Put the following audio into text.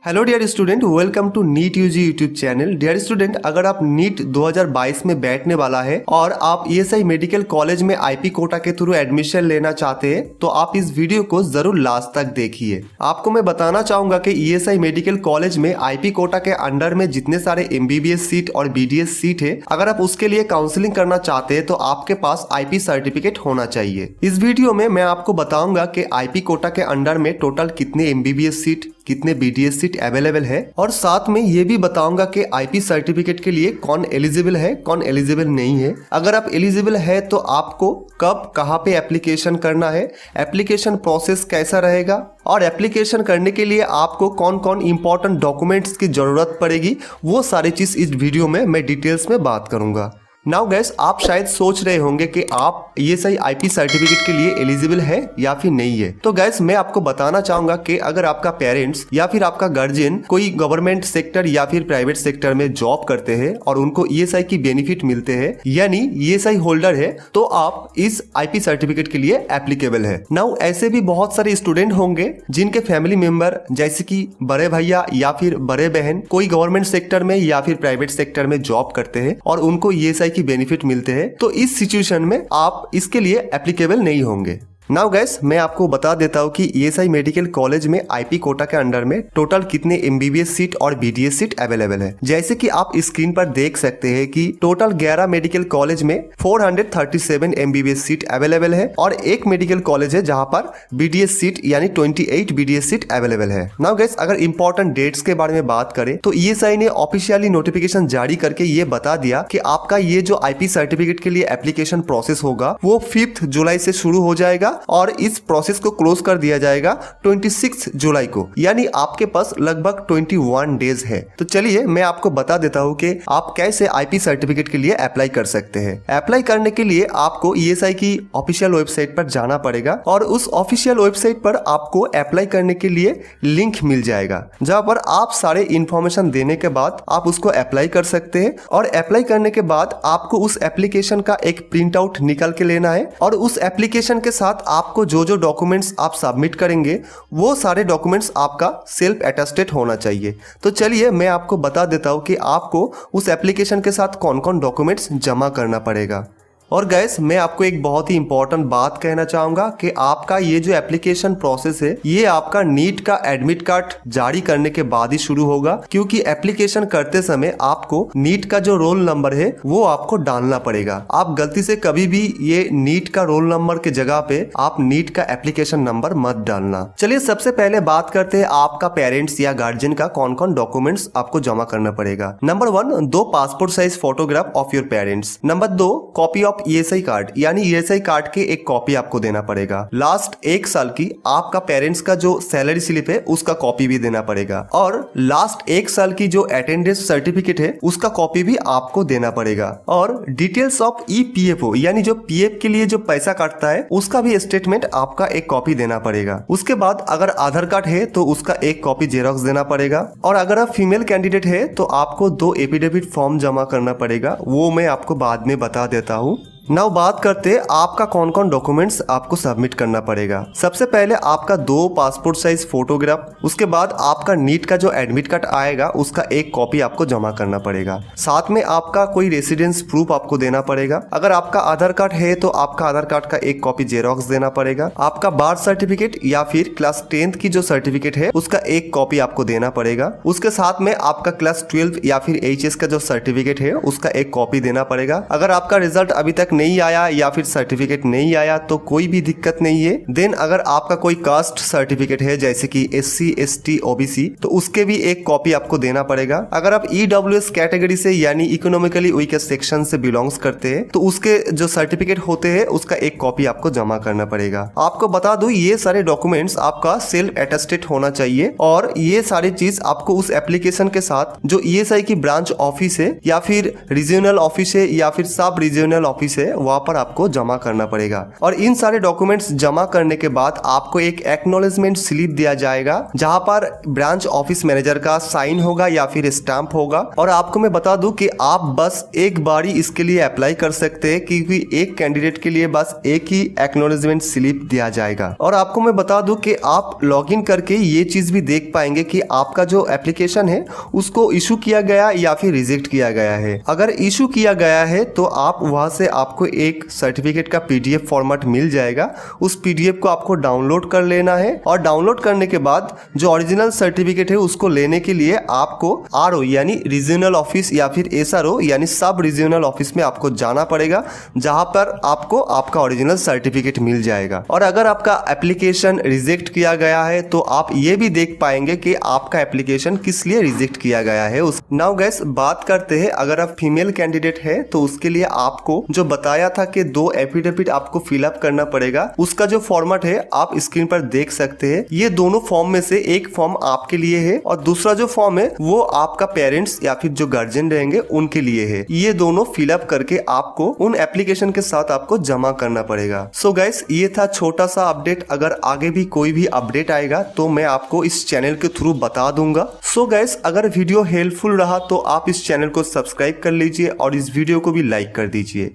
Hello dear student, welcome to NEET UG YouTube channel. Dear student, अगर आप NEET 2022 में बैठने वाला है और आप ईएसआई मेडिकल कॉलेज में आईपी कोटा के थ्रू एडमिशन लेना चाहते हैं तो आप इस वीडियो को जरूर लास्ट तक देखिए। आपको मैं बताना चाहूंगा कि ईएसआई मेडिकल कॉलेज में आईपी कोटा के अंडर में जितने सारे एमबीबीएस सीट और बीडीएस सीट है, अगर आप उसके लिए काउंसलिंग करना चाहते हैं तो आपके पास आईपी सर्टिफिकेट होना चाहिए। इस वीडियो में मैं आपको बताऊंगा कि आईपी कोटा के अंडर में टोटल कितने एमबीबीएस सीट, कितने बीडीएस सीट अवेलेबल है, और साथ में ये भी बताऊंगा कि आईपी सर्टिफिकेट के लिए कौन एलिजिबल है, कौन एलिजिबल नहीं है। अगर आप एलिजिबल है तो आपको कब कहाँ पे एप्लीकेशन करना है, एप्लीकेशन प्रोसेस कैसा रहेगा, और एप्लीकेशन करने के लिए आपको कौन कौन इंपॉर्टेंट डॉक्यूमेंट्स की जरूरत पड़ेगी, वो सारी चीज इस वीडियो में मैं डिटेल्स में बात करूंगा। नाउ गैस, आप शायद सोच रहे होंगे कि आप ईएसआई आईपी सर्टिफिकेट के लिए एलिजिबल है या फिर नहीं है। तो गैस, मैं आपको बताना चाहूंगा कि अगर आपका पेरेंट्स या फिर आपका गार्जियन कोई गवर्नमेंट सेक्टर या फिर प्राइवेट सेक्टर में जॉब करते हैं और उनको ईएसआई की बेनिफिट मिलते हैं, यानी ईएसआई होल्डर है, तो आप इस आईपी सर्टिफिकेट के लिए एप्लीकेबल है। नाउ ऐसे भी बहुत सारे स्टूडेंट होंगे जिनके फैमिली मेंबर जैसे कि बड़े भैया या फिर बड़े बहन कोई गवर्नमेंट सेक्टर में या फिर प्राइवेट सेक्टर में जॉब करते हैं और उनको ईएसआई की बेनिफिट मिलते हैं, तो इस सिचुएशन में आप इसके लिए एप्लीकेबल नहीं होंगे। नाउ गैस, मैं आपको बता देता हूँ कि ईएसआई मेडिकल कॉलेज में आईपी कोटा के अंडर में टोटल कितने एमबीबीएस सीट और बीडीएस सीट अवेलेबल है। जैसे कि आप स्क्रीन पर देख सकते हैं कि टोटल 11 मेडिकल कॉलेज में 437 एमबीबीएस सीट अवेलेबल है और एक मेडिकल कॉलेज है जहां पर बीडीएस सीट यानी 28 बीडीएस सीट अवेलेबल है। नाउ गैस, अगर इंपॉर्टेंट डेट्स के बारे में बात करें तो ईएसआई ने ऑफिशियली नोटिफिकेशन जारी करके ये बता दिया कि आपका ये जो आईपी सर्टिफिकेट के लिए एप्लीकेशन प्रोसेस होगा वो 5 जुलाई से शुरू हो जाएगा और इस प्रोसेस को क्लोज कर दिया जाएगा 26 जुलाई को, यानी आपके पास लगभग 21 डेज है। तो चलिए मैं आपको बता देता हूं कि आप कैसे आईपी सर्टिफिकेट के लिए अप्लाई कर सकते हैं। अप्लाई करने के लिए आपको ईएसआई की ऑफिशियल वेबसाइट पर जाना पड़ेगा और उस ऑफिशियल वेबसाइट पर आपको अप्लाई करने के लिए लिंक मिल जाएगा, जहां पर आप सारे इंफॉर्मेशन देने के बाद आप उसको अप्लाई कर सकते हैं। और अप्लाई करने के बाद आपको उस एप्लीकेशन का एक प्रिंट आउट निकल के लेना है और उस एप्लीकेशन के साथ आपको जो जो डॉक्यूमेंट्स आप सबमिट करेंगे वो सारे डॉक्यूमेंट्स आपका सेल्फ अटेस्टेड होना चाहिए। तो चलिए मैं आपको बता देता हूं कि आपको उस एप्लीकेशन के साथ कौन कौन डॉक्यूमेंट्स जमा करना पड़ेगा। और गैस, मैं आपको एक बहुत ही इंपॉर्टेंट बात कहना चाहूंगा कि आपका ये जो एप्लीकेशन प्रोसेस है ये आपका नीट का एडमिट कार्ड जारी करने के बाद ही शुरू होगा, क्योंकि एप्लीकेशन करते समय आपको नीट का जो रोल नंबर है वो आपको डालना पड़ेगा। आप गलती से कभी भी ये नीट का रोल नंबर के जगह पे आप नीट का एप्लीकेशन नंबर मत डालना। चलिए सबसे पहले बात करते हैं आपका पेरेंट्स या गार्जियन का कौन कौन डॉक्यूमेंट्स आपको जमा करना पड़ेगा। Number 1, 2 passport size photograph of your parents. Number 2, copy of ESI card, यानी ईएसआई कार्ड के एक कॉपी आपको देना पड़ेगा। लास्ट 1 साल की आपका पेरेंट्स का जो सैलरी स्लिप है उसका कॉपी भी देना पड़ेगा, और लास्ट 1 साल की जो अटेंडेंस सर्टिफिकेट है उसका कॉपी भी आपको देना पड़ेगा। और डिटेल्स ऑफ ईपीएफओ, यानी जो पीएफ के लिए जो पैसा काटता है उसका भी स्टेटमेंट आपका एक कॉपी देना पड़ेगा। उसके बाद अगर आधार कार्ड है तो उसका एक कॉपी जेरॉक्स देना पड़ेगा, और अगर आप फीमेल कैंडिडेट है तो आपको 2 एफिडेविट फॉर्म जमा करना पड़ेगा, वो मैं आपको बाद में बता देता हूँ। नाउ बात करते हैं आपका कौन कौन डॉक्यूमेंट्स आपको सबमिट करना पड़ेगा। सबसे पहले आपका 2 पासपोर्ट साइज फोटोग्राफ, उसके बाद आपका नीट का जो एडमिट कार्ड आएगा उसका एक कॉपी आपको जमा करना पड़ेगा। साथ में आपका कोई रेसिडेंस प्रूफ आपको देना पड़ेगा। अगर आपका आधार कार्ड है तो आपका आधार कार्ड का एक कॉपी जेरॉक्स देना पड़ेगा। आपका बार्थ सर्टिफिकेट या फिर क्लास 10th की जो सर्टिफिकेट है उसका एक कॉपी आपको देना पड़ेगा। उसके साथ में आपका क्लास 12 या फिर एचएस का जो सर्टिफिकेट है उसका एक कॉपी देना पड़ेगा। अगर आपका रिजल्ट अभी तक नहीं आया या फिर सर्टिफिकेट नहीं आया तो कोई भी दिक्कत नहीं है। देन अगर आपका कोई कास्ट सर्टिफिकेट है जैसे कि SC ST OBC तो उसके भी एक कॉपी आपको देना पड़ेगा। अगर आप EWS कैटेगरी से यानी इकोनॉमिकली वीक सेक्शन से बिलोंग्स करते हैं तो उसके जो सर्टिफिकेट होते हैं उसका एक कॉपी आपको जमा करना पड़ेगा। आपको बता दूं ये सारे डॉक्यूमेंट्स आपका सेल्फ अटेस्टेड होना चाहिए, और ये सारी चीज आपको उस एप्लीकेशन के साथ जो ईएसआई की ब्रांच ऑफिस है या फिर रीजनल ऑफिस है या फिर सब रीजनल ऑफिस है है वहाँ पर आपको जमा करना पड़ेगा। और इन सारे डॉक्यूमेंट्स जमा करने के बाद आपको एक एक्नॉलेजमेंट स्लिप दिया जाएगा जहाँ पर ब्रांच ऑफिस मैनेजर का साइन होगा या फिर स्टैंप होगा। और आपको मैं बता दूं कि आप बस एक बार ही इसके लिए अप्लाई कर सकते हैं क्योंकि एक कैंडिडेट के लिए बस एक ही एक्नॉलेजमेंट स्लिप दिया जाएगा। और आपको मैं बता दूं कि आप लॉगिन करके ये चीज भी देख पाएंगे कि आपका जो एप्लीकेशन है उसको इशू किया गया या फिर रिजेक्ट किया गया है। अगर इशू किया गया है तो आप वहां से आपको एक सर्टिफिकेट का पीडीएफ फॉर्मेट मिल जाएगा। उस पीडीएफ को आपको डाउनलोड कर लेना है और डाउनलोड करने के बाद जो ओरिजिनल सर्टिफिकेट है उसको लेने के लिए आपको आरओ यानी रीजनल ऑफिस या फिर एसआरओ यानी सब रीजनल ऑफिस में आपको जाना पड़ेगा जहां पर आपको आपका ओरिजिनल सर्टिफिकेट मिल जाएगा। और अगर आपका एप्लीकेशन रिजेक्ट किया गया है तो आप ये भी देख पाएंगे कि आपका एप्लीकेशन किस लिए रिजेक्ट किया गया है। नाउ गाइस बात करते हैं अगर आप फीमेल कैंडिडेट है तो उसके लिए आपको जो बताया था कि 2 एफिडेविट आपको फिलअप करना पड़ेगा, उसका जो फॉर्मेट है आप स्क्रीन पर देख सकते हैं। ये दोनों फॉर्म में से एक फॉर्म आपके लिए है और दूसरा जो फॉर्म है वो आपका पेरेंट्स या फिर जो गार्जियन रहेंगे उनके लिए है। ये दोनों फिलअप करके आपको उन एप्लीकेशन के साथ आपको जमा करना पड़ेगा। सो गाइस ये था छोटा सा अपडेट। अगर आगे भी कोई भी अपडेट आएगा तो मैं आपको इस चैनल के थ्रू बता दूंगा। सो गाइस अगर वीडियो हेल्पफुल रहा तो आप इस चैनल को सब्सक्राइब कर लीजिए और इस वीडियो को भी लाइक कर दीजिए।